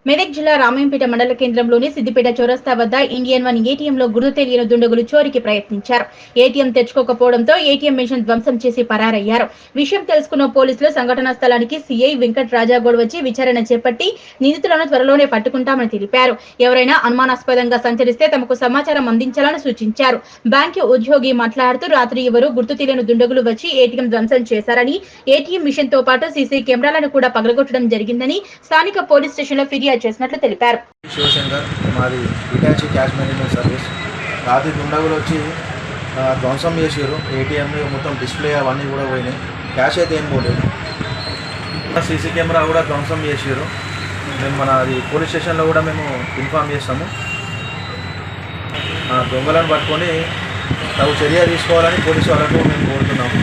మెదక్ జిల్లా రామాయంపేట మండల కేంద్రంలోని సిద్దిపేట చౌరస్తా వద్ద ఇండియన్ వన్ ఏటీఎంలో గుర్తు తెలియని దుండగులు చోరీకి ప్రయత్నించారు. ఏటీఎం తెచ్చుకోకపోవడంతో ఏటీఎం మిషన్ ధ్వంసం చేసి పరారయ్యారు. విషయం తెలుసుకున్న పోలీసులు సంఘటనా స్థలానికి సీఐ వెంకట్ రాజాగౌడ్ వచ్చి విచారణ చేపట్టి నిందితులను త్వరలోనే పట్టుకుంటామని తెలిపారు. ఎవరైనా అనుమానాస్పదంగా సంచరిస్తే తమకు సమాచారం అందించాలని సూచించారు. బ్యాంకు ఉద్యోగి మాట్లాడుతూ రాత్రి ఎవరు గుర్తు తెలియని దుండగులు వచ్చి ఏటీఎం ధ్వంసం చేశారని, ఏటీఎం మిషన్ తో పాటు సీసీ కెమెరాలను కూడా పగలగొట్టడం జరిగిందని స్థానిక పోలీస్ స్టేషన్లో ఫిర్యాదు చేసినట్లు తెలిపారు. శివశంకర్, మాది హిటాచి క్యాష్ మేనేజ్మెంట్ సర్వీస్. రాత్రి దుండగులు వచ్చి ధ్వంసం చేసారు. ఏటీఎం మొత్తం డిస్ప్లే అవన్నీ కూడా పోయినాయి. క్యాష్ అయితే ఏం పోలేదు. సీసీ కెమెరా కూడా ధ్వంసం చేసారు. మేము మన అది పోలీస్ స్టేషన్లో కూడా మేము ఇన్ఫామ్ చేస్తాము. దొంగలను పట్టుకొని తగు చర్య తీసుకోవాలని పోలీసు వాళ్ళకు మేము కోరుతున్నాము.